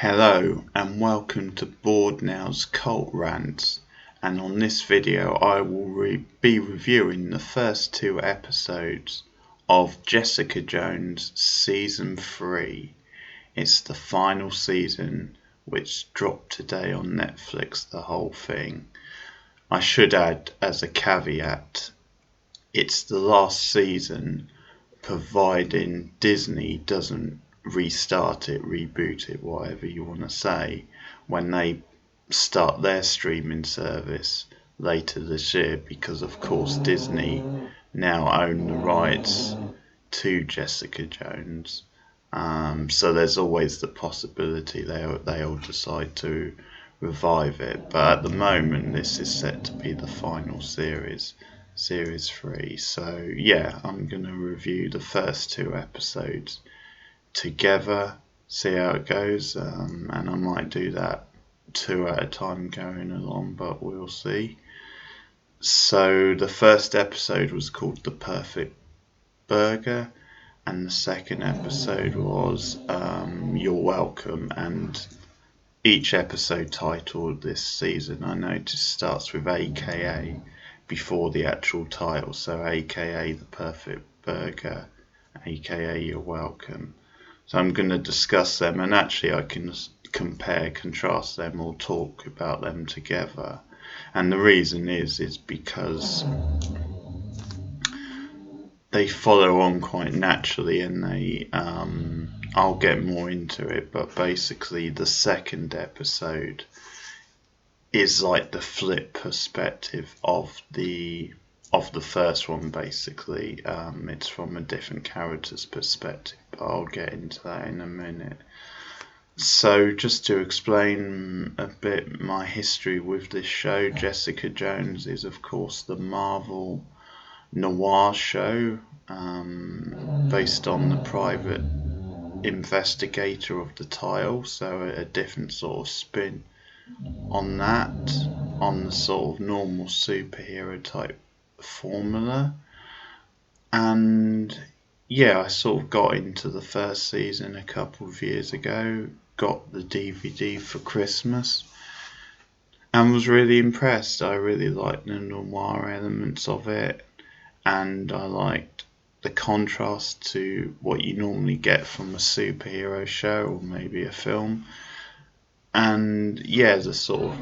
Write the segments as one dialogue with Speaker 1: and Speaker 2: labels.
Speaker 1: Hello and welcome to Board Now's Cult Rants, and on this video I will be reviewing the first two episodes of Jessica Jones Season 3. It's the final season which dropped today on Netflix, the whole thing. I should add as a caveat, it's the last season providing Disney doesn't restart it, reboot it, whatever you want to say, when they start their streaming service later this year, because of course Disney now own the rights to Jessica Jones. So there's always the possibility they'll decide to revive it, but at the moment this is set to be the final series 3. So yeah, I'm going to review the first two episodes together, see how it goes, and I might do that 2 at a time going along, but we'll see. So the first episode was called The Perfect Burger, and the second episode was You're Welcome, and each episode title this season I noticed starts with AKA before the actual title, so AKA The Perfect Burger, AKA You're Welcome. So I'm going to discuss them, and actually I can compare, contrast them, or talk about them together. And the reason is because they follow on quite naturally, and I'll get more into it, but basically the second episode is like the flip perspective of the first one. Basically, it's from a different character's perspective, but I'll get into that in a minute. So just to explain a bit my history with this show, Jessica Jones is of course the Marvel noir show, based on the private investigator of the title, so a different sort of spin on that, on the sort of normal superhero type formula. And yeah, I sort of got into the first season a couple of years ago, got the DVD for Christmas, and was really impressed. I really liked the noir elements of it, and I liked the contrast to what you normally get from a superhero show or maybe a film. And yeah, the sort of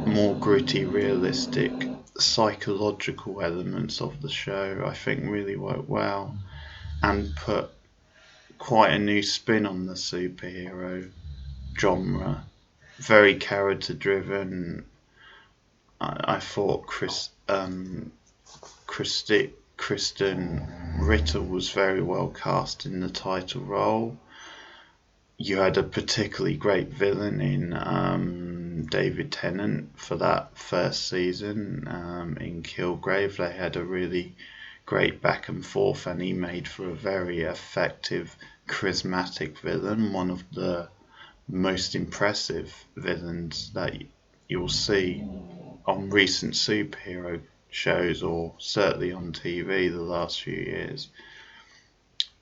Speaker 1: more gritty, realistic, psychological elements of the show I think really worked well and put quite a new spin on the superhero genre. Very character driven. I thought Kristen Ritter was very well cast in the title role. You had a particularly great villain in David Tennant for that first season. In Kilgrave, they had a really great back and forth, and he made for a very effective, charismatic villain, one of the most impressive villains that you'll see on recent superhero shows, or certainly on TV the last few years.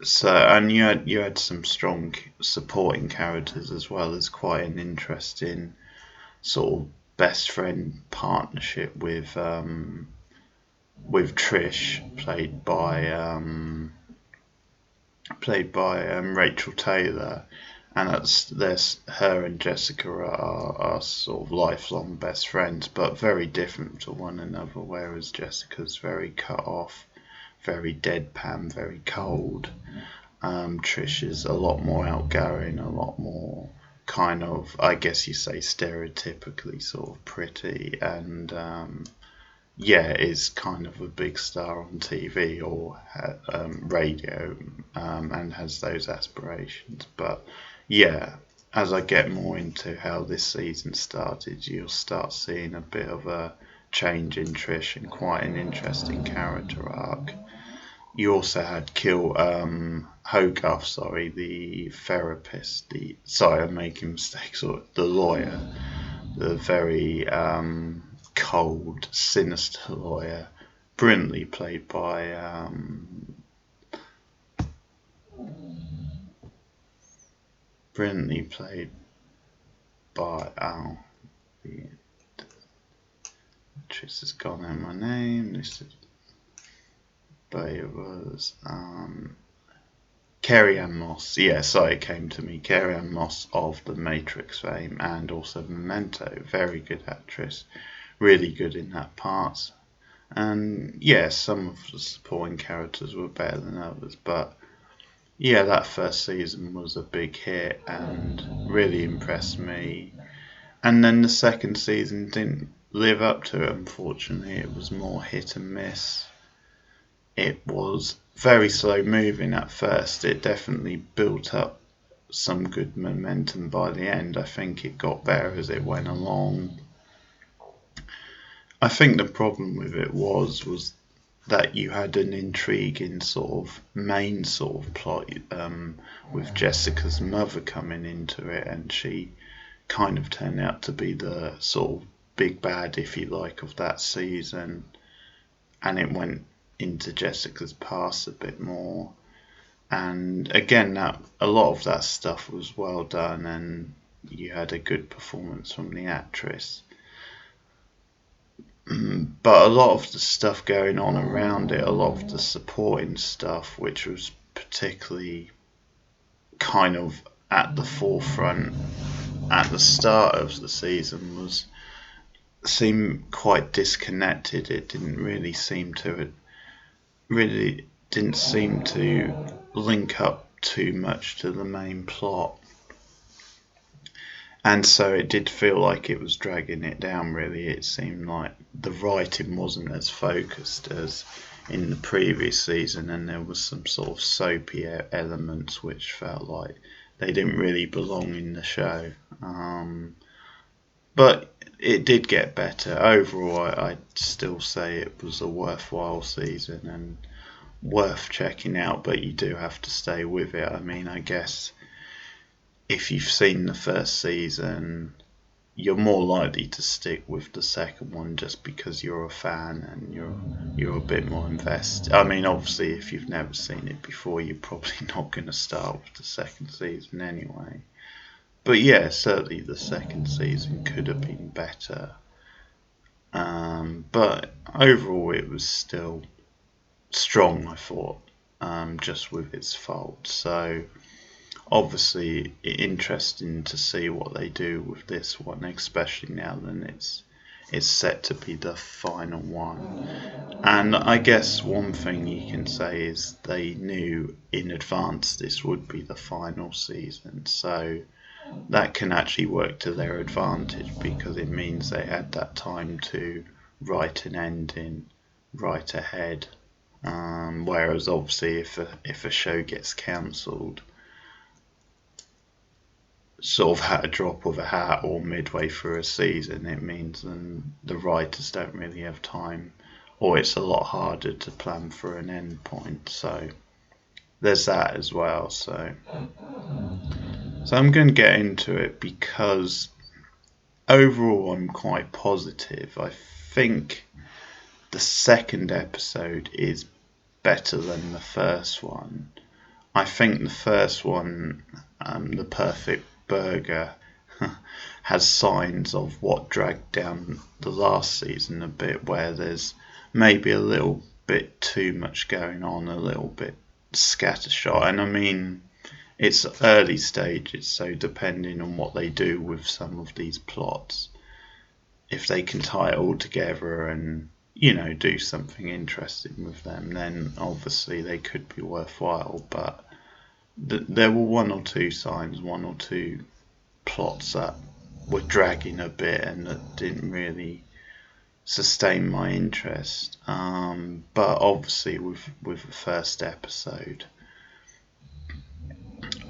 Speaker 1: So, and you had some strong supporting characters, as well as quite an interesting sort of best friend partnership with Trish, played by Rachel Taylor, and there's her and Jessica are sort of lifelong best friends, but very different to one another. Whereas Jessica's very cut off, very deadpan, very cold. Trish is a lot more outgoing, a lot more kind of, I guess you say, stereotypically sort of pretty, and is kind of a big star on TV or radio, and has those aspirations. But yeah, as I get more into how this season started, you'll start seeing a bit of a change in Trish and quite an interesting character arc. You also had Hogarth, the therapist, I'm making mistakes, or the lawyer, the very cold, sinister lawyer, brilliantly played by by the actress has gone out my name. But it was Carrie-Anne Moss. Yeah, sorry, it came to me. Carrie-Anne Moss of the Matrix fame and also Memento. Very good actress. Really good in that part. And yeah, some of the supporting characters were better than others, but yeah, that first season was a big hit and really impressed me. And then the second season didn't live up to it, unfortunately. It was more hit and miss. It was very slow moving at first. It definitely built up some good momentum by the end. I think it got better as it went along. I think the problem with it was that you had an intriguing sort of main sort of plot with Jessica's mother coming into it, and she kind of turned out to be the sort of big bad, if you like, of that season, and it went into Jessica's past a bit more. And again, that a lot of that stuff was well done, and you had a good performance from the actress. But a lot of the stuff going on around it, a lot of the supporting stuff, which was particularly kind of at the forefront at the start of the season, seemed quite disconnected. It didn't seem to link up too much to the main plot. And so it did feel like it was dragging it down, really. It seemed like the writing wasn't as focused as in the previous season, and there was some sort of soapy elements which felt like they didn't really belong in the show. But it did get better. Overall, I'd still say it was a worthwhile season and worth checking out, but you do have to stay with it. I mean, I guess if you've seen the first season, you're more likely to stick with the second one just because you're a fan and you're a bit more invested. I mean, obviously, if you've never seen it before, you're probably not going to start with the second season anyway. But yeah, certainly the second season could have been better. But overall, it was still strong, I thought, just with its faults. So obviously interesting to see what they do with this one, especially now that it's set to be the final one. And I guess one thing you can say is they knew in advance this would be the final season, so that can actually work to their advantage because it means they had that time to write an ending right ahead. Whereas obviously if a show gets cancelled sort of at a drop of a hat or midway through a season, it means then the writers don't really have time, or it's a lot harder to plan for an end point. So there's that as well. So I'm going to get into it because overall I'm quite positive. I think the second episode is better than the first one. I think the first one, The Perfect Burger, has signs of what dragged down the last season a bit, where there's maybe a little bit too much going on, a little bit scattershot. And I mean, it's early stages, so depending on what they do with some of these plots, if they can tie it all together and do something interesting with them, then obviously they could be worthwhile. But there were one or two plots that were dragging a bit and that didn't really sustain my interest. But obviously with the first episode,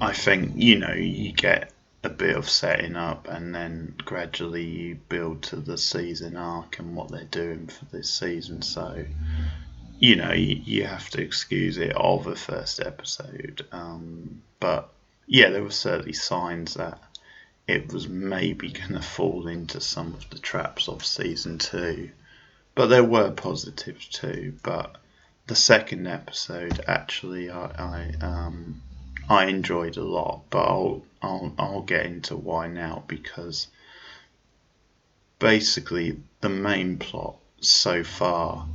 Speaker 1: I think you get a bit of setting up and then gradually you build to the season arc and what they're doing for this season. So you have to excuse it of the first episode. But yeah, there were certainly signs that it was maybe going to fall into some of the traps of season 2. But there were positives too. But the second episode, actually, I enjoyed a lot. But I'll get into why now, because basically the main plot so far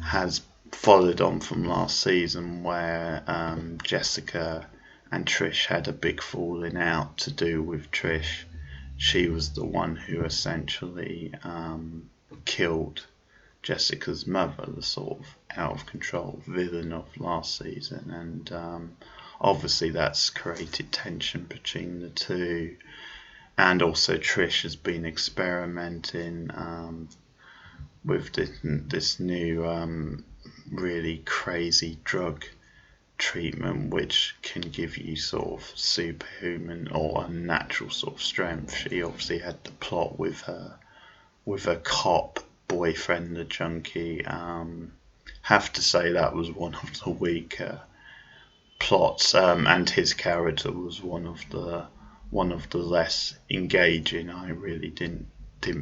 Speaker 1: has followed on from last season, where Jessica and Trish had a big falling out to do with Trish. She was the one who essentially killed Jessica's mother, the sort of out of control villain of last season, and obviously that's created tension between the two. And also Trish has been experimenting with this new really crazy drug treatment which can give you sort of superhuman or unnatural sort of strength. She obviously had the plot with her cop boyfriend, the junkie. Have to say that was one of the weaker plots, and his character was one of the less engaging. I really didn't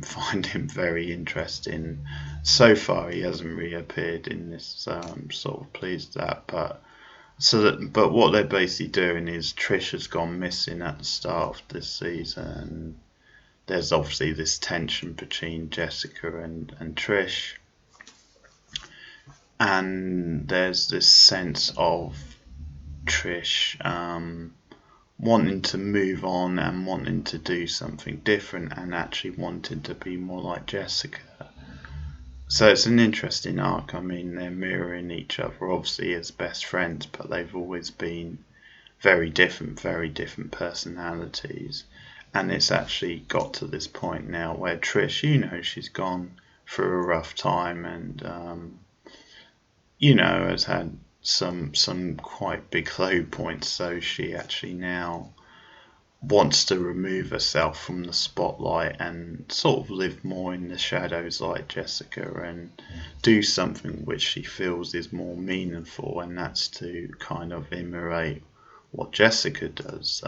Speaker 1: find him very interesting. So far he hasn't reappeared in this, so I'm sort of pleased with that. But what they're basically doing is Trish has gone missing at the start of this season. There's obviously this tension between Jessica and Trish, and there's this sense of Trish wanting to move on and wanting to do something different and actually wanting to be more like Jessica. So it's an interesting arc. I mean, they're mirroring each other obviously as best friends, but they've always been very different personalities. And it's actually got to this point now where Trish, she's gone through a rough time and, has had some quite big low points. So she actually now wants to remove herself from the spotlight and sort of live more in the shadows like Jessica and do something which she feels is more meaningful, and that's to kind of emulate what Jessica does.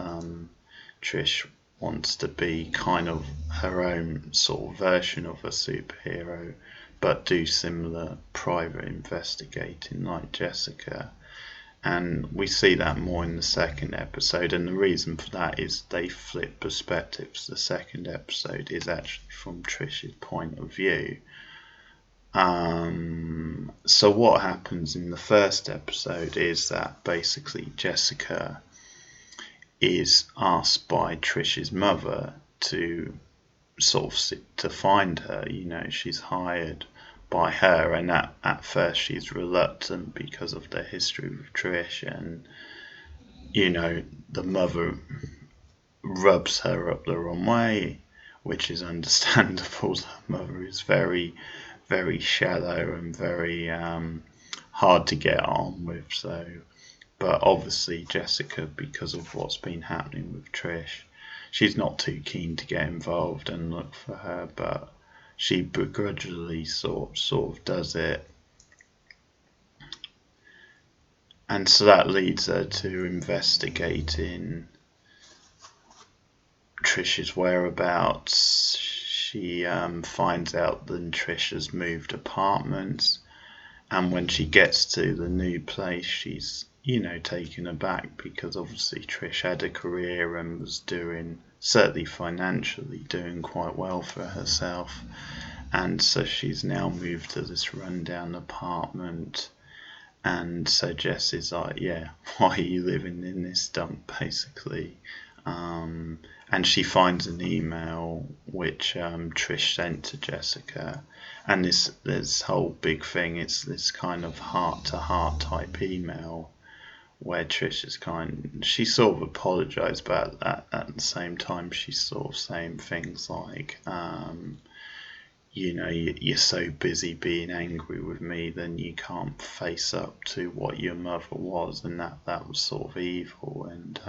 Speaker 1: Trish wants to be kind of her own sort of version of a superhero, but do similar private investigating like Jessica. And we see that more in the second episode, and the reason for that is they flip perspectives. The second episode is actually from Trish's point of view. So what happens in the first episode is that basically Jessica is asked by Trish's mother to to find her. She's hired by her, and at first she's reluctant because of their history with Trish, and the mother rubs her up the wrong way, which is understandable. The mother is very, very shallow and very hard to get on with. But obviously Jessica, because of what's been happening with Trish, she's not too keen to get involved and look for her, but she begrudgingly sort of does it. And so that leads her to investigating Trish's whereabouts. She finds out that Trish has moved apartments, and when she gets to the new place, she's taken aback because obviously Trish had a career and was certainly financially doing quite well for herself, and so she's now moved to this rundown apartment. And so Jess is like, yeah, why are you living in this dump, basically? And she finds an email which Trish sent to Jessica, and this whole big thing, it's this kind of heart-to-heart type email where Trish is she sort of apologised, but at the same time she's sort of saying things like, you're so busy being angry with me, then you can't face up to what your mother was, and that was sort of evil. And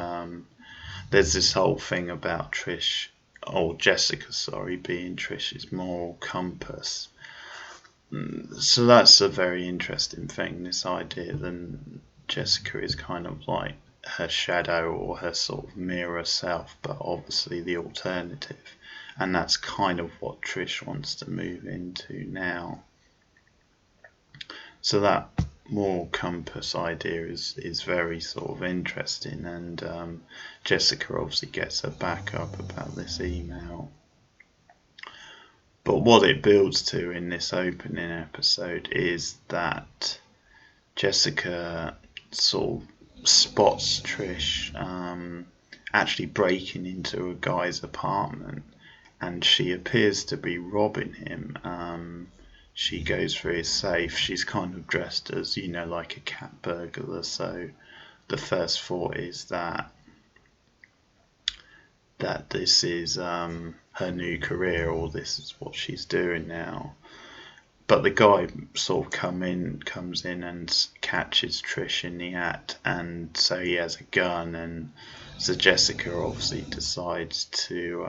Speaker 1: there's this whole thing about Jessica, being Trish's moral compass. So that's a very interesting thing, this idea that Jessica is kind of like her shadow or her sort of mirror self, but obviously the alternative. And that's kind of what Trish wants to move into now. So that moral compass idea is very sort of interesting, and Jessica obviously gets her back up about this email. But what it builds to in this opening episode is that Jessica sort of spots Trish actually breaking into a guy's apartment, and she appears to be robbing him. She goes for his safe. She's kind of dressed as, like a cat burglar. So the first thought is that this is her new career, or this is what she's doing now. But the guy sort of comes in and catches Trish in the act, and so he has a gun, and so Jessica obviously decides to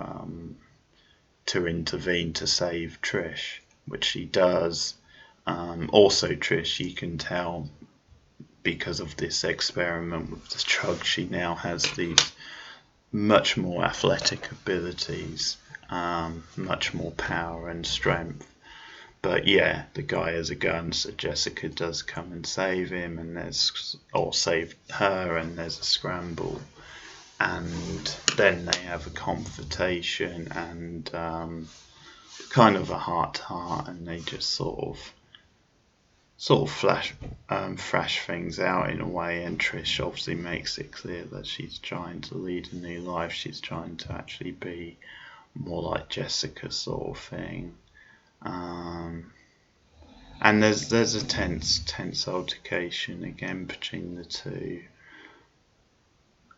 Speaker 1: intervene to save Trish, which she does. Also, Trish, you can tell because of this experiment with the drug, she now has these much more athletic abilities, much more power and strength. But yeah, the guy has a gun, so Jessica does come and save him, and save her, and there's a scramble, and then they have a confrontation and kind of a heart to heart, and they just sort of thrash things out in a way. And Trish obviously makes it clear that she's trying to lead a new life. She's trying to actually be more like Jessica, sort of thing. And there's a tense altercation again between the two,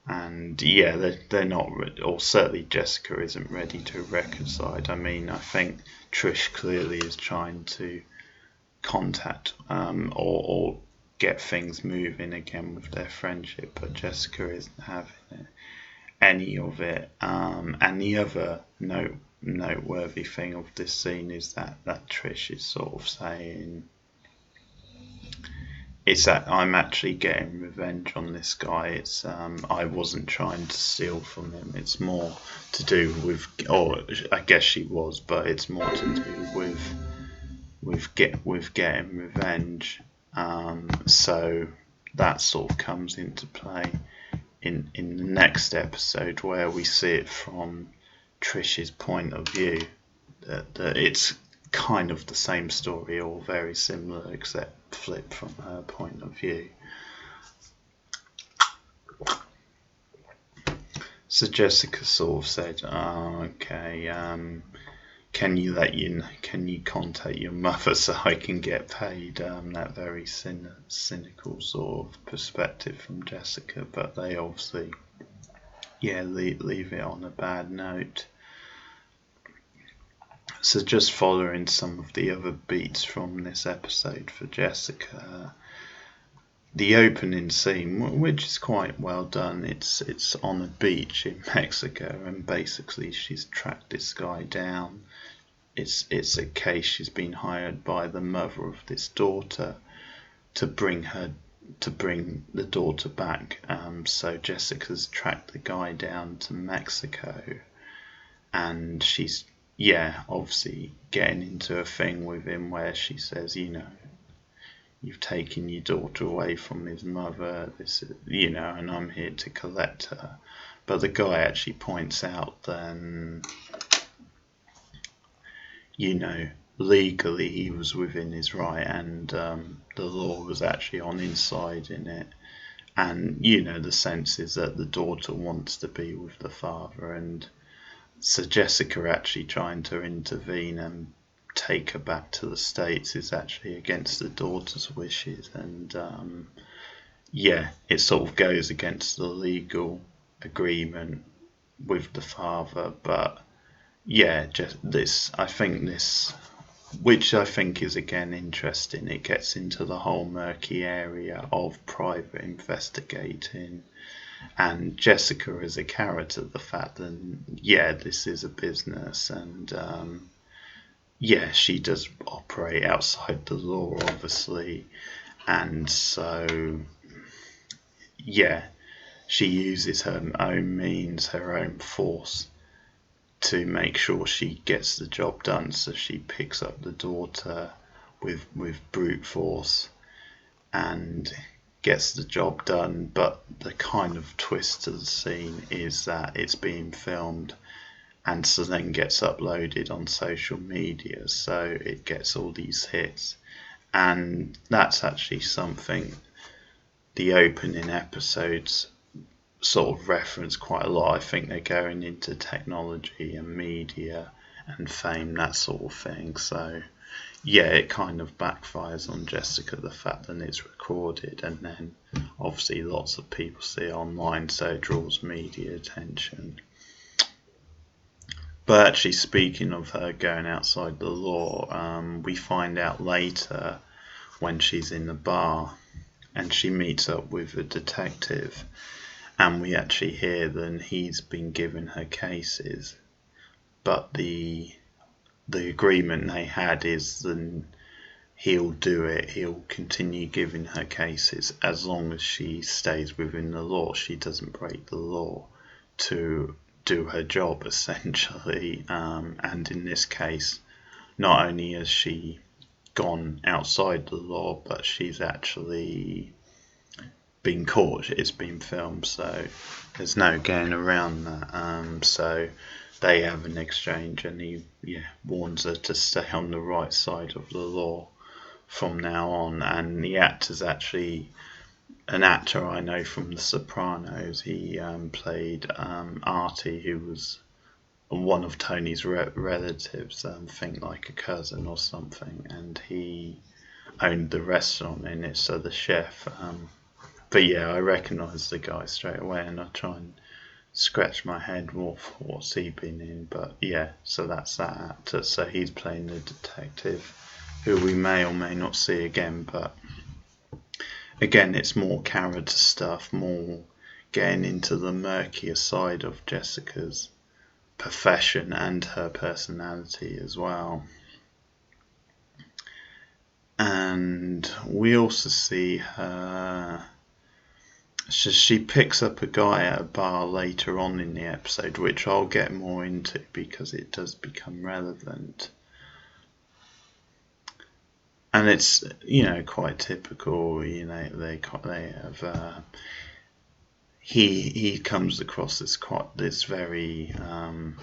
Speaker 1: and yeah, they're not, or certainly Jessica isn't ready to reconcile. I mean, I think Trish clearly is trying to contact or get things moving again with their friendship, but Jessica isn't having any of it. And the other noteworthy thing of this scene is that Trish is sort of saying, it's that I'm actually getting revenge on this guy. It's I wasn't trying to steal from him. It's more to do with, or I guess she was, but it's more to do with getting revenge. So that sort of comes into play in the next episode, where we see it from Trish's point of view. That it's kind of the same story, or very similar, except flipped from her point of view. So Jessica sort of said, okay, can you contact your mother so I can get paid? That very cynical sort of perspective from Jessica, but they obviously leave it on a bad note. So just following some of the other beats from this episode for Jessica, the opening scene, which is quite well done, it's on a beach in Mexico, and basically she's tracked this guy down. It's a case she's been hired by the mother of this daughter to bring the daughter back. So Jessica's tracked the guy down to Mexico, and she's obviously getting into a thing with him where she says, you've taken your daughter away from his mother, and I'm here to collect her. But the guy actually points out then, legally he was within his right, and the law was actually on his side in it. And, the sense is that the daughter wants to be with the father, and so Jessica actually trying to intervene and take her back to the States is actually against the daughter's wishes, and it sort of goes against the legal agreement with the father. But just this, which I think is again interesting, it gets into the whole murky area of private investigating, and Jessica as a character, the fact that this is a business, and she does operate outside the law, obviously, and so she uses her own means, her own force, to make sure she gets the job done. So she picks up the daughter with brute force and gets the job done. But the kind of twist to the scene is that it's being filmed and so then gets uploaded on social media, so it gets all these hits. And that's actually something the opening episodes sort of reference quite a lot. I think they're going into technology and media and fame, that sort of thing. So yeah, it kind of backfires on Jessica, the fact that it's recorded, and then obviously lots of people see it online, so it draws media attention. But actually, speaking of her going outside the law, we find out later when she's in the bar and she meets up with a detective, and we actually hear that he's been giving her cases, but the agreement they had is that he'll continue giving her cases as long as she stays within the law. She doesn't break the law to do her job, essentially. And in this case, not only has she gone outside the law, but she's actually been caught. It's been filmed, so there's no getting around that. So they have an exchange, and he warns her to stay on the right side of the law from now on. And the actor's actually an actor I know from The Sopranos. He played Artie, who was one of Tony's relatives, think like a cousin or something, and he owned the restaurant in it, so the chef. But yeah, I recognise the guy straight away, and I try and scratch my head what's he been in. But yeah, so that's that actor. So he's playing the detective, who we may or may not see again. But again, it's more character stuff, more getting into the murkier side of Jessica's profession and her personality as well. And we also see her. She picks up a guy at a bar later on in the episode, which I'll get more into because it does become relevant. And it's, quite typical. They have. He comes across this very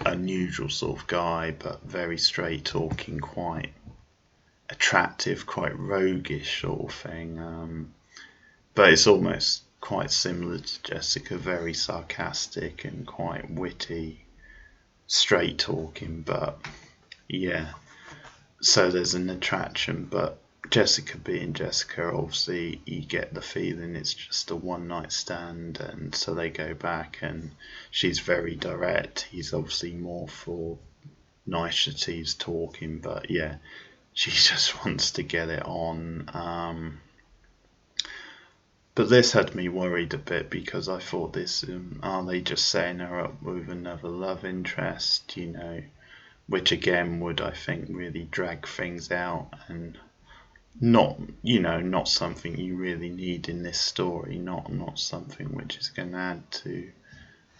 Speaker 1: unusual sort of guy, but very straight talking, quite attractive, quite roguish sort of thing. But it's almost quite similar to Jessica, very sarcastic and quite witty, straight talking. But yeah, so there's an attraction. But Jessica being Jessica, obviously you get the feeling it's just a one night stand, and so they go back, and she's very direct. He's obviously more for niceties talking, but yeah, she just wants to get it on. But this had me worried a bit, because I thought are they just setting her up with another love interest, which again would, I think, really drag things out, and not something you really need in this story, not something which is going to add to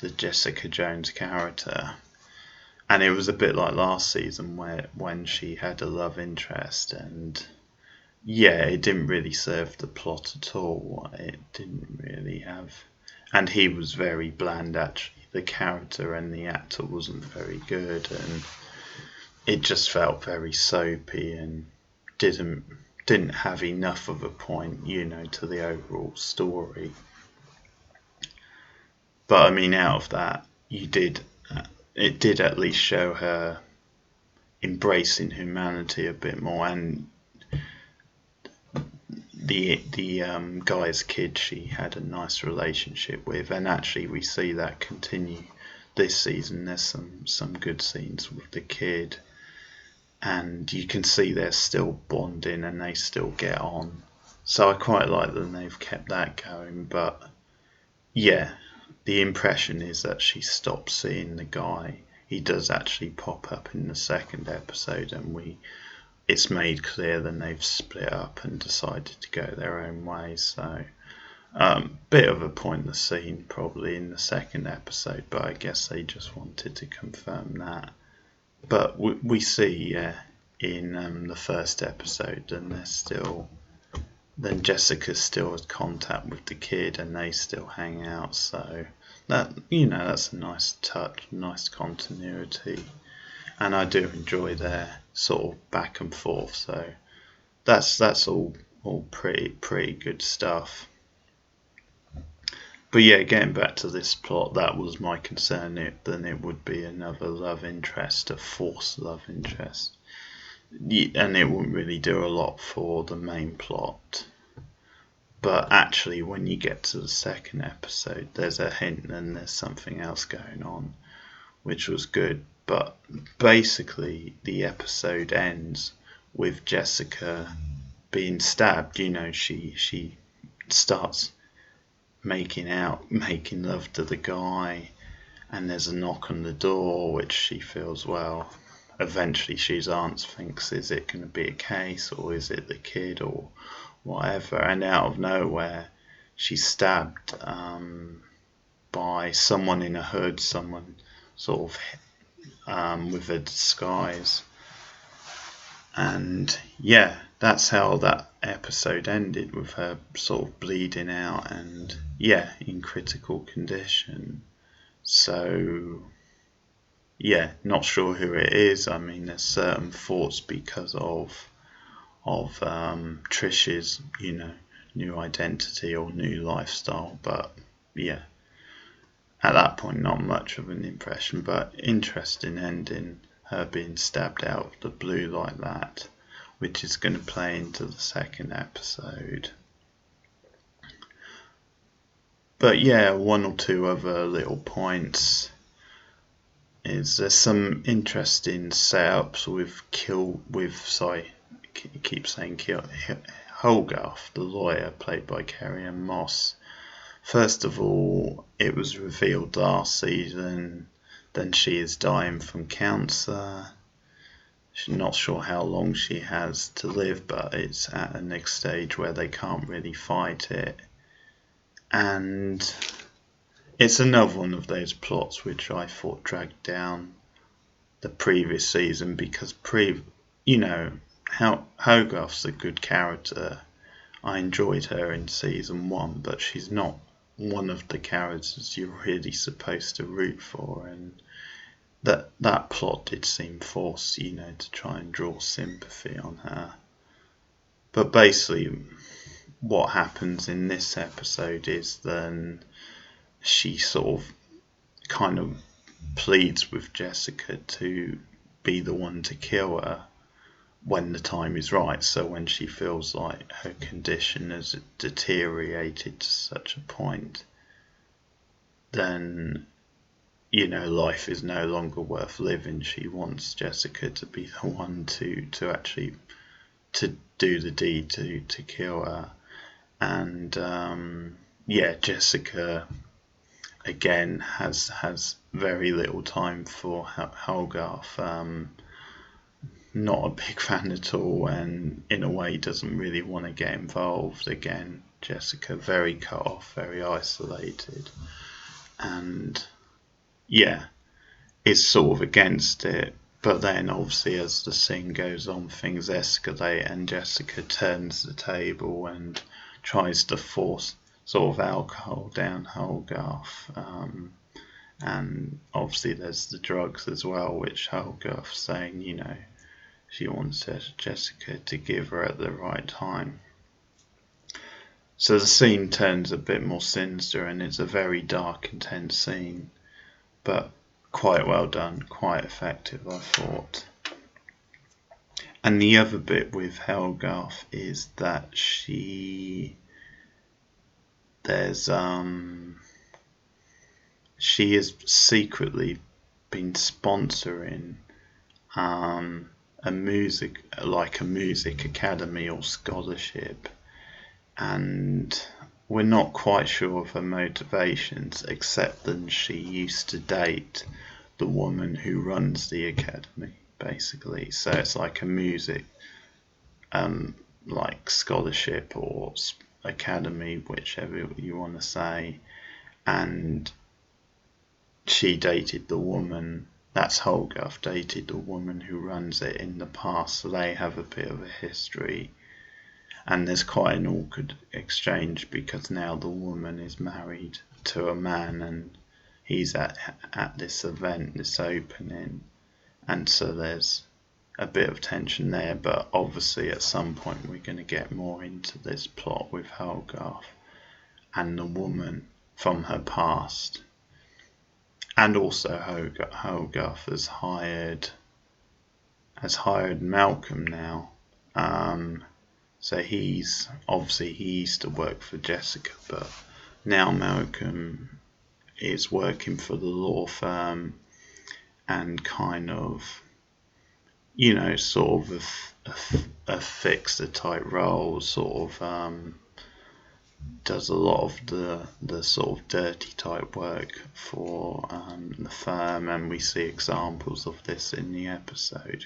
Speaker 1: the Jessica Jones character. And it was a bit like last season when she had a love interest, and yeah, it didn't really serve the plot at all. It didn't really have, and he was very bland actually. The character and the actor wasn't very good, and it just felt very soapy and didn't have enough of a point, to the overall story. But I mean, out of that, it did at least show her embracing humanity a bit more, and the guy's kid she had a nice relationship with, and actually we see that continue this season. There's some good scenes with the kid, and you can see they're still bonding and they still get on. So I quite like that they've kept that going. But yeah, the impression is that she stopped seeing the guy. He does actually pop up in the second episode, and it's made clear that they've split up and decided to go their own way. So bit of a pointless scene probably in the second episode, but I guess they just wanted to confirm that. But we see in the first episode, then Jessica still has contact with the kid, and they still hang out. So that's a nice touch, nice continuity, and I do enjoy their sort of back and forth. So that's all pretty good stuff. But yeah, getting back to this plot, that was my concern. Then it would be another love interest, a forced love interest, and it wouldn't really do a lot for the main plot. But actually, when you get to the second episode, there's a hint and there's something else going on, which was good. But basically, the episode ends with Jessica being stabbed. She starts making love to the guy, and there's a knock on the door, which she feels, well, eventually she's aunt thinks, is it going to be a case, or is it the kid, or whatever? And out of nowhere, she's stabbed by someone in a hood, someone sort of with a disguise. And yeah, that's how that episode ended, with her sort of bleeding out and in critical condition. So yeah, not sure who it is. I mean, there's certain thoughts because of Trish's new identity or new lifestyle, but yeah, at that point not much of an impression. But interesting ending, her being stabbed out of the blue like that, which is going to play into the second episode. But yeah, one or two other little points is there's some interesting setups with Hogarth, the lawyer played by Carrie-Anne Moss. First of all, it was revealed last season then she is dying from cancer. She's not sure how long she has to live, but it's at a next stage where they can't really fight it. And it's another one of those plots which I thought dragged down the previous season, because Hogarth's a good character. I enjoyed her in season 1, but she's not one of the characters you're really supposed to root for, and that plot did seem forced, to try and draw sympathy on her. But basically what happens in this episode is then she sort of kind of pleads with Jessica to be the one to kill her when the time is right. So when she feels like her condition has deteriorated to such a point, then life is no longer worth living. She wants Jessica to be the one to actually to do the deed to kill her. And Jessica again has very little time for Hogarth. Not a big fan at all, and in a way doesn't really want to get involved. Again, Jessica very cut off, very isolated, and is sort of against it. But then obviously as the scene goes on, things escalate and Jessica turns the table and tries to force sort of alcohol down Hogarth. And obviously there's the drugs as well, which Hogarth's saying, she wants Jessica to give her at the right time. So the scene turns a bit more sinister, and it's a very dark, intense scene, but quite well done, quite effective, I thought. And the other bit with Hogarth is that she has secretly been sponsoring a music academy or scholarship, and we're not quite sure of her motivations, except that she used to date the woman who runs the academy, basically. So it's like a music scholarship or academy, whichever you want to say, and she dated the woman. That's Hogarth dated the woman who runs it in the past, so they have a bit of a history. And there's quite an awkward exchange because now the woman is married to a man, and he's at this event, this opening, and so there's a bit of tension there. But obviously at some point we're going to get more into this plot with Hogarth and the woman from her past. And also Hogarth has hired Malcolm now. So he used to work for Jessica, but now Malcolm is working for the law firm and kind of, sort of a fixer type role, sort of does a lot of the sort of dirty type work for the firm, and we see examples of this in the episode.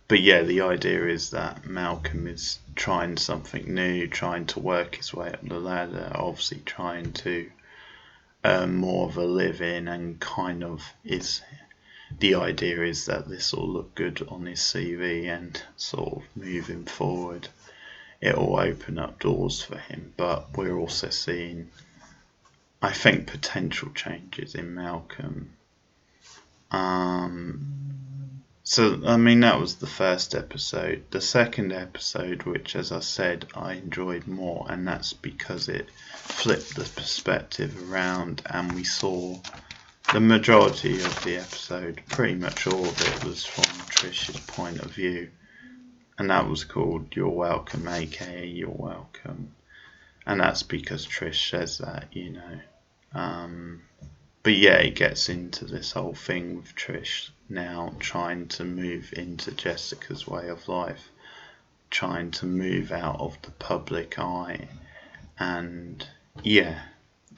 Speaker 1: But yeah, the idea is that Malcolm is trying something new, trying to work his way up the ladder, obviously trying to earn more of a living, and kind of the idea is that this will look good on his CV, and sort of moving forward it will open up doors for him. But we're also seeing, I think, potential changes in Malcolm. So, I mean, that was the first episode. The second episode, which, as I said, I enjoyed more, and that's because it flipped the perspective around, and we saw the majority of the episode, pretty much all of it, was from Trish's point of view. And that was called You're Welcome, aka You're Welcome. And that's because Trish says that, But yeah, it gets into this whole thing with Trish now trying to move into Jessica's way of life, trying to move out of the public eye, and yeah,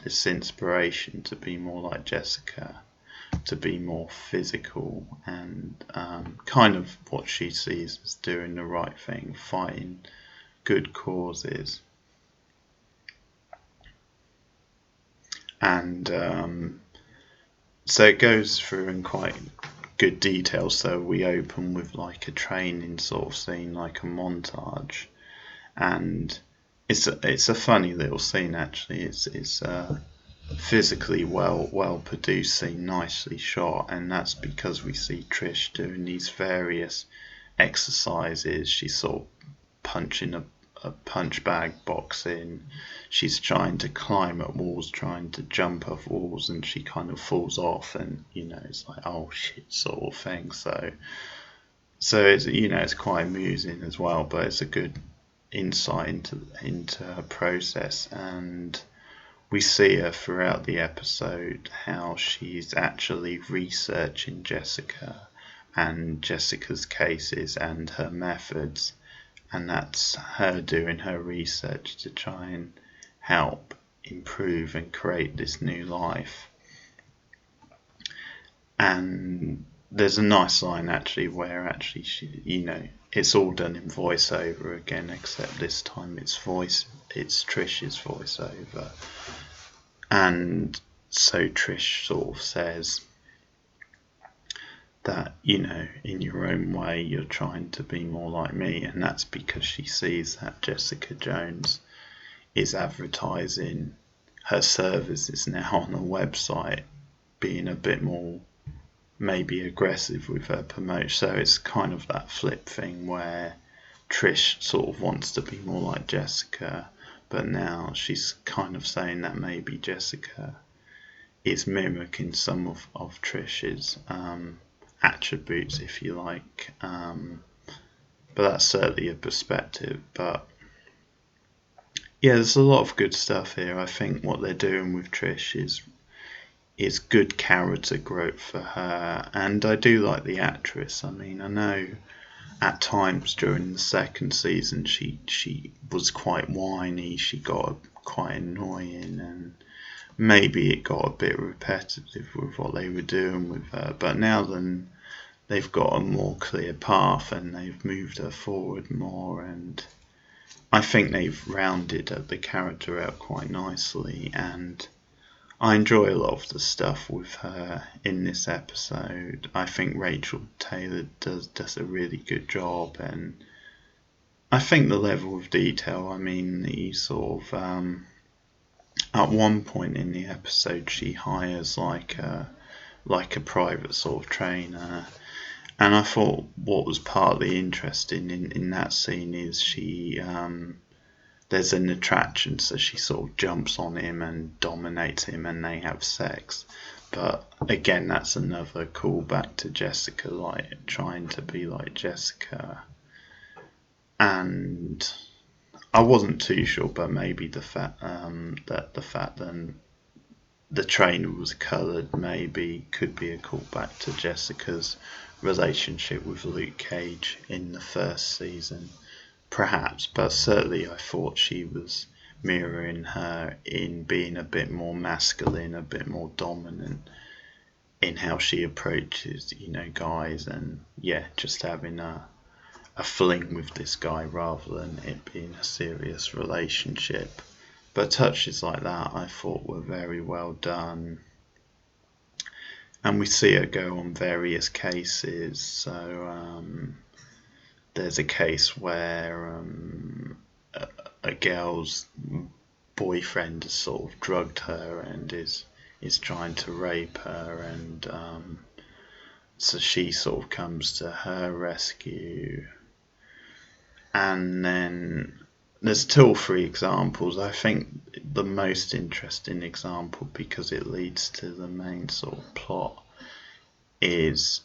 Speaker 1: this inspiration to be more like Jessica, to be more physical, and kind of what she sees as doing the right thing, fighting good causes. And so it goes through in quite good detail. So we open with like a training sort of scene, like a montage, and it's a funny little scene actually. It's physically well produced scene, nicely shot, and that's because we see Trish doing these various exercises. She's sort of punching a punch bag, boxing, she's trying to climb up walls, trying to jump off walls, and she kind of falls off, and it's like, oh shit, sort of thing. So it's it's quite amusing as well, but it's a good insight into her process. And we see her throughout the episode how she's actually researching Jessica and Jessica's cases and her methods, and that's her doing her research to try and help improve and create this new life. And there's a nice line actually where actually she, it's all done in voiceover again, except this time it's Trish's voiceover. And so Trish sort of says that, in your own way, you're trying to be more like me, and that's because she sees that Jessica Jones is advertising her services now on a website, being a bit more maybe aggressive with her promotion. So it's kind of that flip thing where Trish sort of wants to be more like Jessica, but now she's kind of saying that maybe Jessica is mimicking some of Trish's attributes, if you like. But that's certainly a perspective. But yeah, there's a lot of good stuff here. I think what they're doing with Trish is good character growth for her, and I do like the actress. I mean, I know at times during the second season she was quite whiny, she got quite annoying, and maybe it got a bit repetitive with what they were doing with her. But now then they've got a more clear path and they've moved her forward more, and I think they've rounded the character out quite nicely, and I enjoy a lot of the stuff with her in this episode. I think Rachel Taylor does a really good job, and I think the level of detail, I mean, the sort of at one point in the episode she hires like a private sort of trainer. And I thought what was partly interesting in that scene is she there's an attraction, so she sort of jumps on him and dominates him and they have sex. But again, that's another callback to Jessica, like trying to be like Jessica. And I wasn't too sure, but maybe the fact that the trainer was coloured maybe could be a callback to Jessica's relationship with Luke Cage in the first season, perhaps. But certainly I thought she was mirroring her in being a bit more masculine, a bit more dominant in how she approaches, guys, and just having a fling with this guy rather than it being a serious relationship. But touches like that I thought were very well done. And we see her go on various cases. So there's a case where a girl's boyfriend has sort of drugged her and is trying to rape her, and so she sort of comes to her rescue. And then there's two or three examples. I think the most interesting example, because it leads to the main sort of plot, is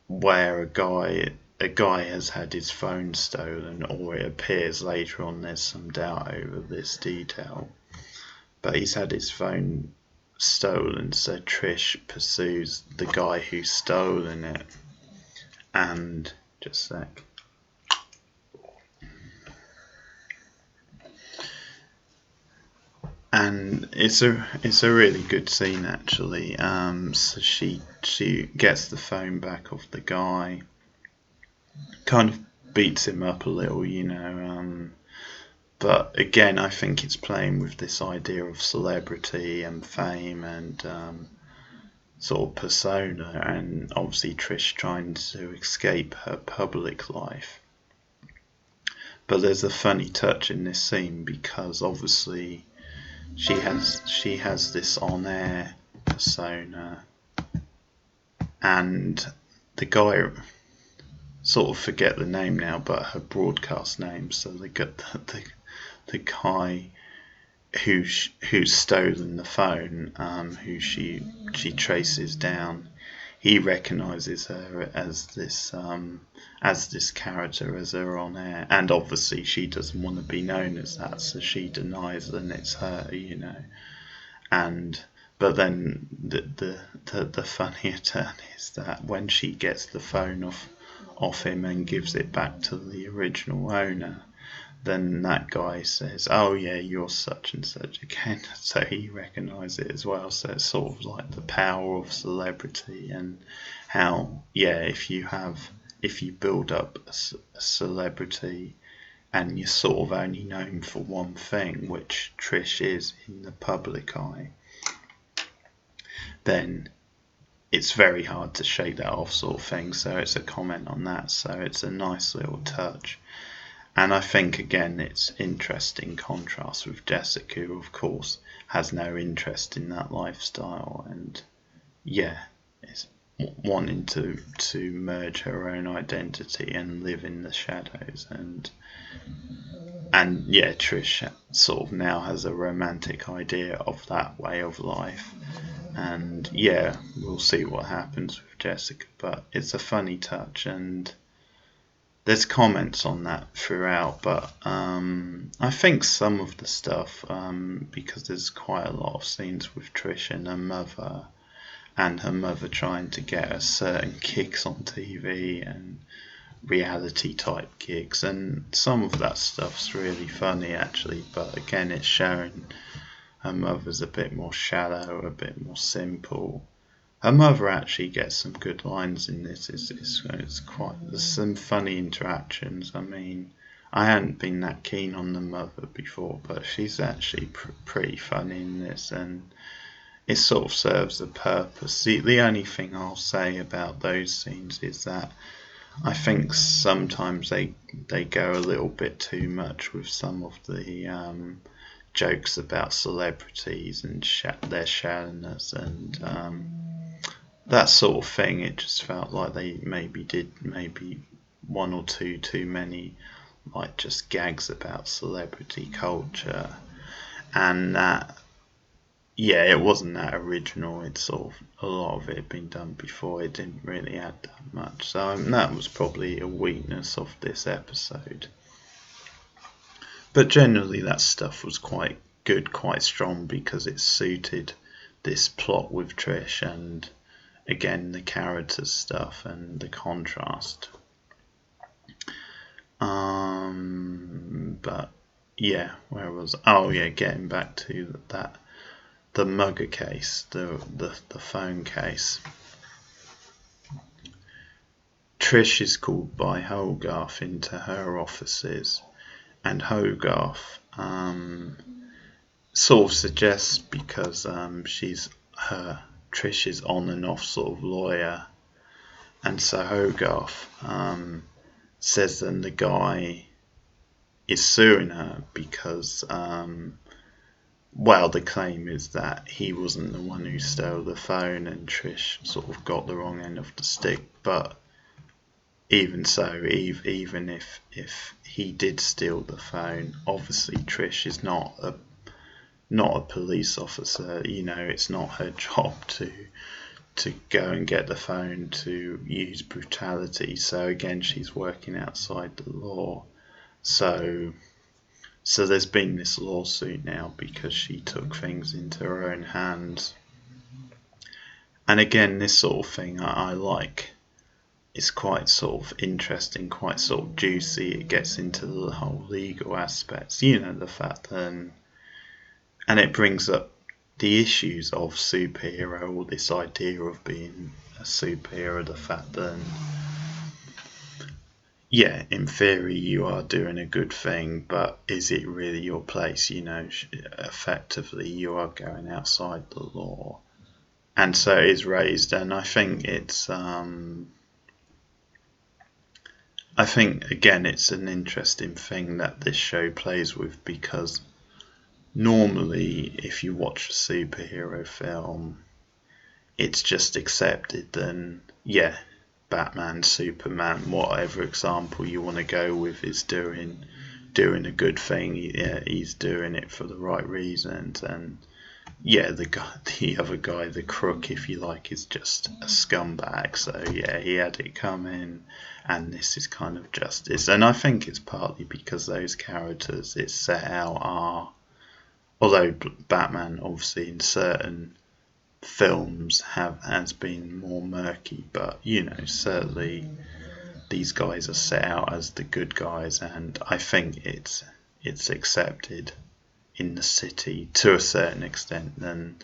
Speaker 1: where a guy has had his phone stolen, or it appears later on, there's some doubt over this detail, but he's had his phone stolen, so Trish pursues the guy who's stolen it. And just a sec. And it's a really good scene actually. So she gets the phone back off the guy, kind of beats him up a little, but again I think it's playing with this idea of celebrity and fame and sort of persona, and obviously Trish trying to escape her public life. But there's a funny touch in this scene because obviously she has this on-air persona, and the guy, sort of forget the name now, but her broadcast name. So the guy who's stolen the phone, who she traces down, he recognises her as this character, as her on air, and obviously she doesn't want to be known as that, so she denies that it's her, but then the funnier turn is that when she gets the phone off him and gives it back to the original owner, then that guy says, "Oh yeah, you're such and such again." So he recognises it as well. So it's sort of like the power of celebrity, and how if you build up a celebrity and you're sort of only known for one thing, which Trish is in the public eye, then it's very hard to shake that off, sort of thing. So it's a comment on that. So it's a nice little touch. And I think again it's interesting contrast with Jessica, who of course has no interest in that lifestyle, and is wanting to merge her own identity and live in the shadows, and Trish sort of now has a romantic idea of that way of life. And we'll see what happens with Jessica, but it's a funny touch, and there's comments on that throughout, but I think some of the stuff, because there's quite a lot of scenes with Trish and her mother trying to get her certain gigs on TV and reality type gigs, and some of that stuff's really funny actually, but again it's showing her mother's a bit more shallow, a bit more simple. Her mother actually gets some good lines in this. There's some funny interactions. I mean, I hadn't been that keen on the mother before, but she's actually pretty funny in this, and it sort of serves a purpose. The only thing I'll say about those scenes is that I think sometimes they go a little bit too much with some of the jokes about celebrities and their shallowness and that sort of thing. It just felt like they did one or two too many, like, just gags about celebrity culture, and that, yeah, it wasn't that original. It's sort of, a lot of it had been done before. It didn't really add that much. So that was probably a weakness of this episode. But generally that stuff was quite good, quite strong, because it suited this plot with Trish and, again, the character stuff and the contrast. But yeah, getting back to that, the mugger case, the phone case. Trish is called by Hogarth into her offices, and Hogarth sort of suggests, because Trish's on and off sort of lawyer, and so Hogarth says then the guy is suing her because the claim is that he wasn't the one who stole the phone, and Trish sort of got the wrong end of the stick. But even so, even if he did steal the phone, obviously Trish is not a police officer. It's not her job to go and get the phone, to use brutality. So again, she's working outside the law. So there's been this lawsuit now because she took things into her own hands. And again, this sort of thing I like. It's quite sort of interesting, quite sort of juicy. It gets into the whole legal aspects, the fact that, and it brings up the issues of superhero, or this idea of being a superhero, the fact that, yeah, in theory you are doing a good thing, but is it really your place? Effectively you are going outside the law. And so it is raised, and I think it's again, it's an interesting thing that this show plays with, because normally if you watch a superhero film, it's just accepted, then yeah, Batman, Superman, whatever example you want to go with, is doing a good thing. Yeah, he's doing it for the right reasons, and yeah, the other guy, the crook, if you like, is just a scumbag. So yeah, he had it coming, and this is kind of justice. And I think it's partly because those characters it's set out are, although Batman obviously in certain films has been more murky, but certainly these guys are set out as the good guys, and I think it's accepted in the city to a certain extent. Then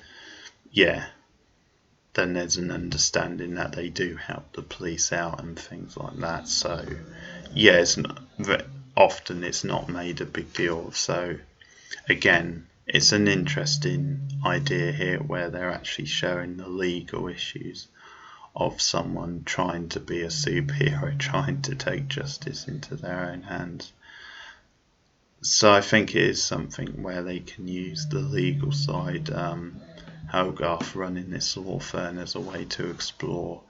Speaker 1: there's an understanding that they do help the police out and things like that. So yeah, it's not, often it's not made a big deal. So again, it's an interesting idea here where they're actually showing the legal issues of someone trying to be a superhero, trying to take justice into their own hands. So I think it is something where they can use the legal side, Hogarth running this law firm, as a way to explore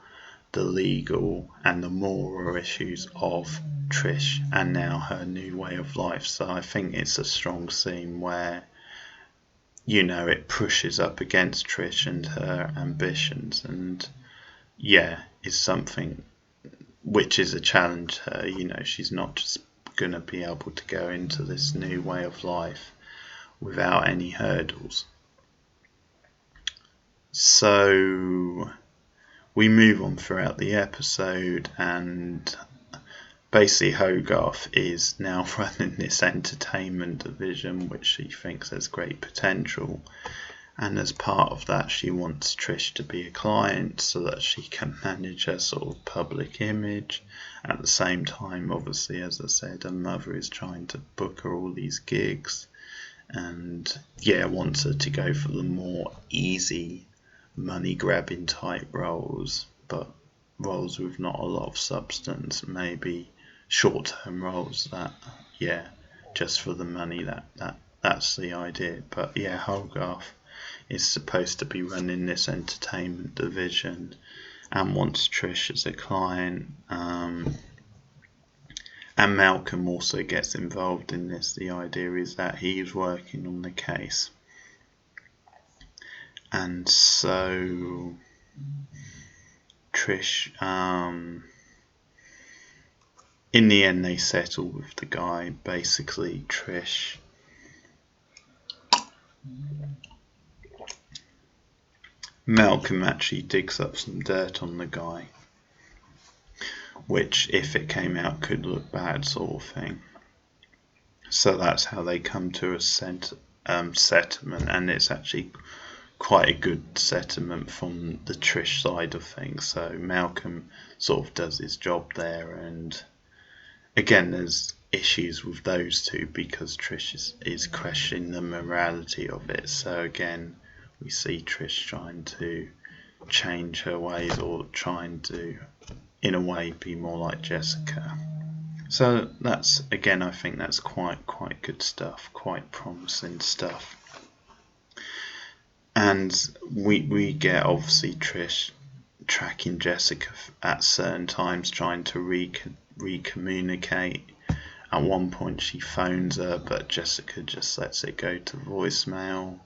Speaker 1: the legal and the moral issues of Trish and now her new way of life. So I think it's a strong scene where it pushes up against Trish and her ambitions, and yeah, is something which is a challenge to her. She's not just going to be able to go into this new way of life without any hurdles. So we move on throughout the episode, and basically Hogarth is now running this entertainment division which she thinks has great potential, and as part of that she wants Trish to be a client so that she can manage her sort of public image. At the same time, obviously, as I said, her mother is trying to book her all these gigs, and wants her to go for the more easy money grabbing type roles, but roles with not a lot of substance, maybe short-term roles that just for the money, that that's the idea. But yeah, Hogarth is supposed to be running this entertainment division and wants Trish as a client. And Malcolm also gets involved in this. The idea is that he's working on the case. And so Trish, in the end they settle with the guy. Basically Trish Malcolm actually digs up some dirt on the guy, which if it came out could look bad, sort of thing. So that's how they come to a settlement, and it's actually quite a good settlement from the Trish side of things. So Malcolm sort of does his job there, and again there's issues with those two because Trish is questioning the morality of it. So again we see Trish trying to change her ways, or trying to in a way be more like Jessica. So that's, again, I think that's quite good stuff, quite promising stuff. And we get obviously Trish tracking Jessica at certain times, trying to recommunicate. At one point she phones her, but Jessica just lets it go to voicemail.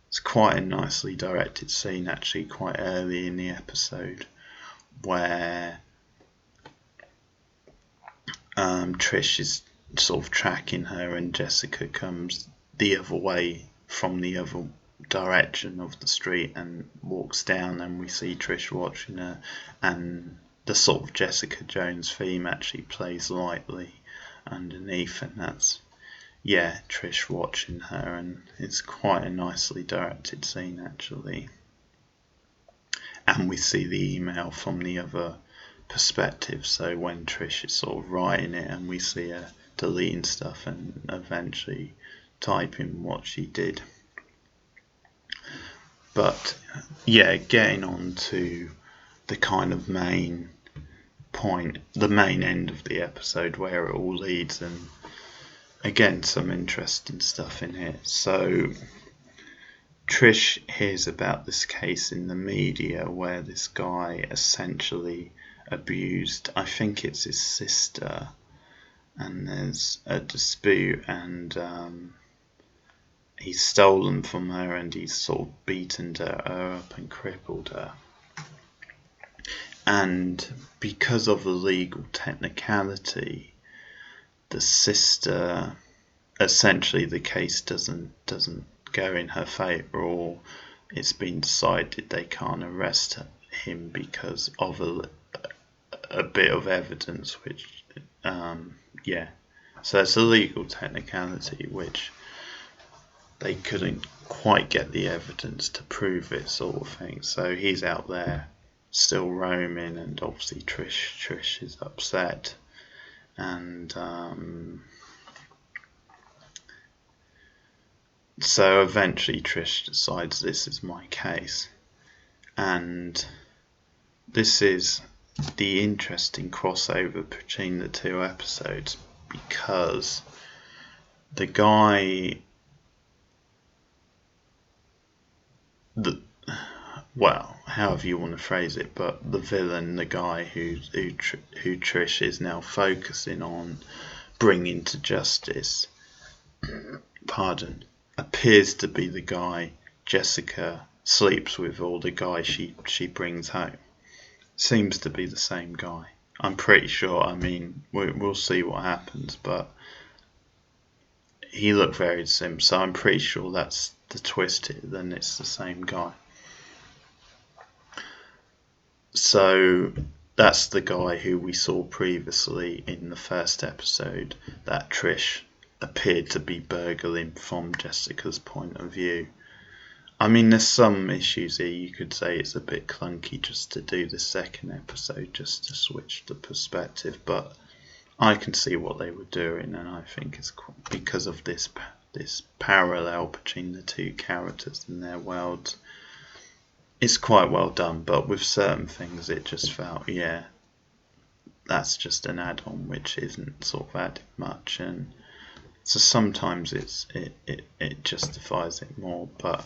Speaker 1: It's quite a nicely directed scene, actually, quite early in the episode, where Trish is sort of tracking her, and Jessica comes the other way from the other direction of the street and walks down, and we see Trish watching her, and the sort of Jessica Jones theme actually plays lightly underneath, and that's, yeah, Trish watching her, and it's quite a nicely directed scene actually. And we see the email from the other perspective, so when Trish is sort of writing it and we see her deleting stuff and eventually typing what she did. But yeah, getting on to the kind of main point, the main end of the episode where it all leads, and again some interesting stuff in here. So Trish hears about this case in the media where this guy essentially abused, I think it's his sister, and there's a dispute, and he's stolen from her, and he's sort of beaten her up and crippled her. And because of a legal technicality, the sister, essentially the case doesn't go in her favour, or it's been decided they can't arrest him because of a bit of evidence, which so it's a legal technicality which they couldn't quite get the evidence to prove it, sort of thing. So he's out there still roaming, and obviously Trish is upset, and so eventually Trish decides this is my case, and this is the interesting crossover between the two episodes, because the guy, however you want to phrase it, but the villain, the guy who Trish is now focusing on bringing to justice, appears to be the guy Jessica sleeps with, or the guy she brings home. Seems to be the same guy. I'm pretty sure. I mean, we'll see what happens, but he looked very similar, so I'm pretty sure that's the twist here. Then it's the same guy. So that's the guy who we saw previously in the first episode that Trish appeared to be burgling from Jessica's point of view. I mean, there's some issues here. You could say it's a bit clunky just to do the second episode, just to switch the perspective, but I can see what they were doing, and I think it's because of this parallel between the two characters and their worlds. It's quite well done, but with certain things it just felt, that's just an add-on which isn't sort of added much, and So sometimes it justifies it more, but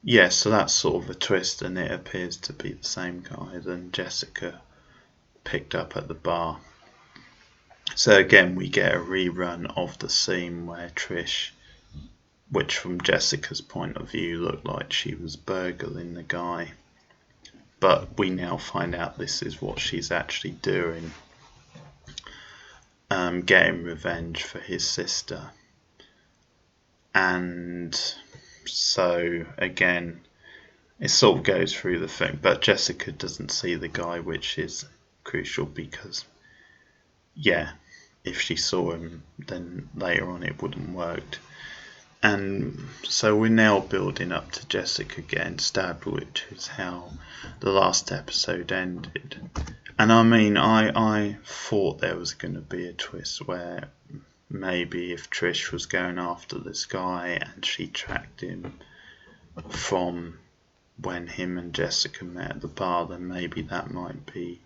Speaker 1: yeah, so that's sort of a twist, and it appears to be the same guy that Jessica picked up at the bar. So again, we get a rerun of the scene where Trish, which from Jessica's point of view looked like she was burgling the guy, but we now find out this is what she's actually doing, getting revenge for his sister. And so again, it sort of goes through the thing, but Jessica doesn't see the guy, which is crucial because, yeah, if she saw him, then later on it wouldn't worked. And so we're now building up to Jessica getting stabbed, which is how the last episode ended. And I mean, I thought there was going to be a twist where maybe if Trish was going after this guy and she tracked him from when him and Jessica met at the bar, then maybe that might be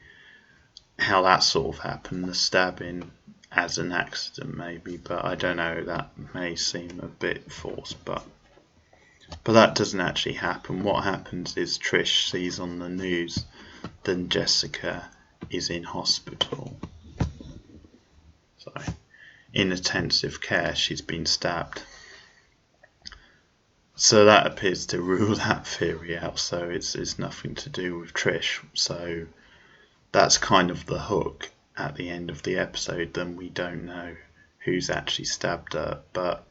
Speaker 1: how that sort of happened, the stabbing as an accident maybe, but I don't know, that may seem a bit forced, but that doesn't actually happen. What happens is Trish sees on the news that Jessica is in hospital. So in intensive care, she's been stabbed. So that appears to rule that theory out, so it's nothing to do with Trish. So that's kind of the hook at the end of the episode. Then we don't know who's actually stabbed her, but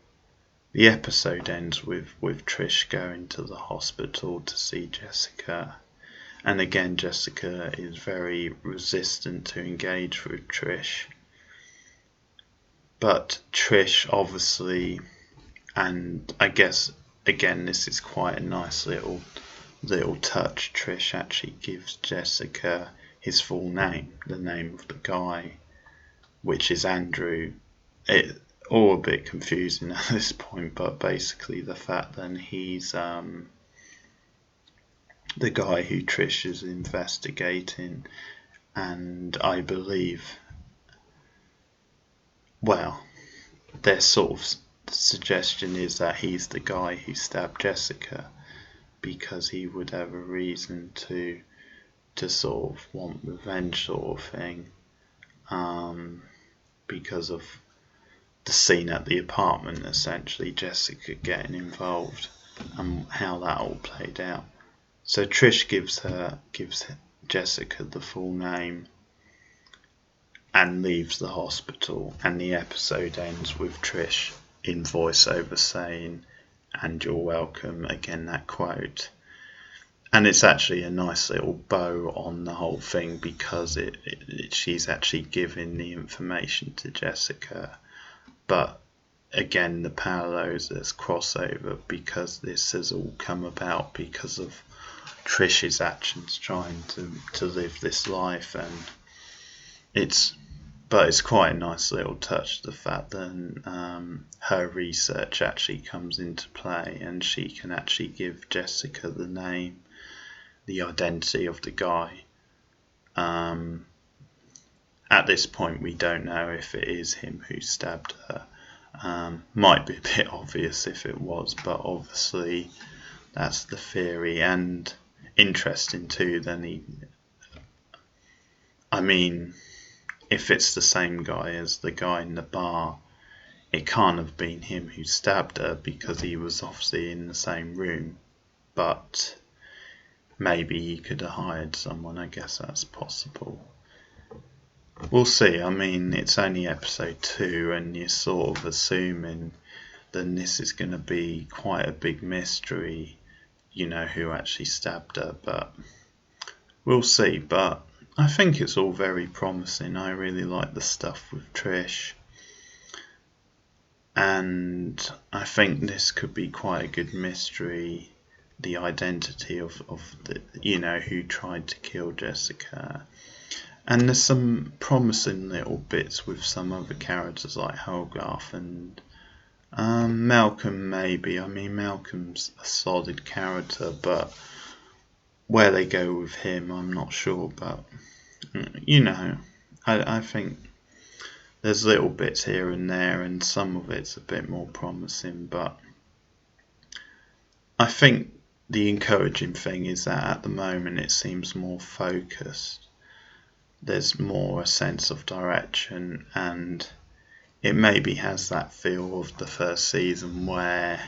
Speaker 1: the episode ends with Trish going to the hospital to see Jessica. And again, Jessica is very resistant to engage with Trish. But Trish obviously, and I guess again this is quite a nice little touch, Trish actually gives Jessica his full name, the name of the guy, which is Andrew. It all a bit confusing at this point, but basically the fact that he's the guy who Trish is investigating, and I believe, well, their sort of suggestion is that he's the guy who stabbed Jessica because he would have a reason to sort of want revenge, sort of thing, because of the scene at the apartment, essentially Jessica getting involved and how that all played out. So Trish gives Jessica the full name and leaves the hospital, and the episode ends with Trish in voiceover saying, "And you're welcome," again that quote. And it's actually a nice little bow on the whole thing because she's actually giving the information to Jessica. But again, the parallels, there's crossover because this has all come about because of Trish's actions trying to live this life, and it's quite a nice little touch, the fact that her research actually comes into play and she can actually give Jessica the name, the identity of the guy. At this point we don't know if it is him who stabbed her. Might be a bit obvious if it was, but obviously that's the theory. And interesting too, then if it's the same guy as the guy in the bar, it can't have been him who stabbed her because he was obviously in the same room, but maybe he could have hired someone. I guess that's possible. We'll see. It's only episode 2 and you're sort of assuming that this is going to be quite a big mystery, who actually stabbed her, but we'll see. But I think it's all very promising. I really like the stuff with Trish, and I think this could be quite a good mystery, the identity of the, who tried to kill Jessica. And there's some promising little bits with some other characters like Hogarth and Malcolm maybe. Malcolm's a solid character, but where they go with him I'm not sure. But I think there's little bits here and there, and some of it's a bit more promising, but I think the encouraging thing is that at the moment it seems more focused. There's more a sense of direction, and it maybe has that feel of the first season where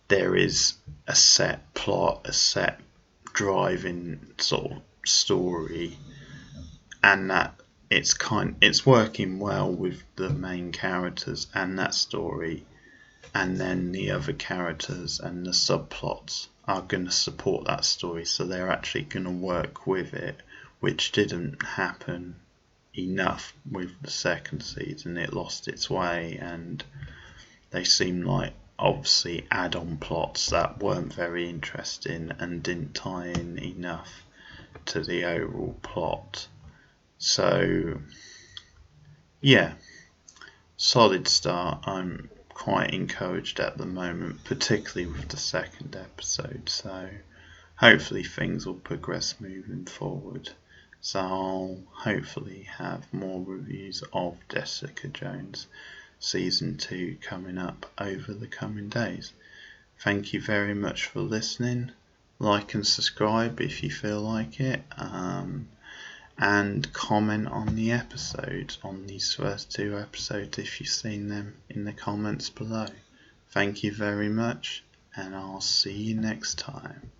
Speaker 1: there is a set plot, a set driving sort of story, and that it's working well with the main characters and that story, and then the other characters and the subplots are going to support that story, so they're actually going to work with it, which didn't happen enough with the second season. It lost its way, and they seemed like obviously add-on plots that weren't very interesting and didn't tie in enough to the overall plot. So yeah, solid start. I'm quite encouraged at the moment, particularly with the second episode, so hopefully things will progress moving forward. So I'll hopefully have more reviews of Jessica Jones Season 2 coming up over the coming days. Thank you very much for listening. Like and subscribe if you feel like it, and comment on the episodes, on these first 2 episodes if you've seen them, in the comments below. Thank you very much, and I'll see you next time.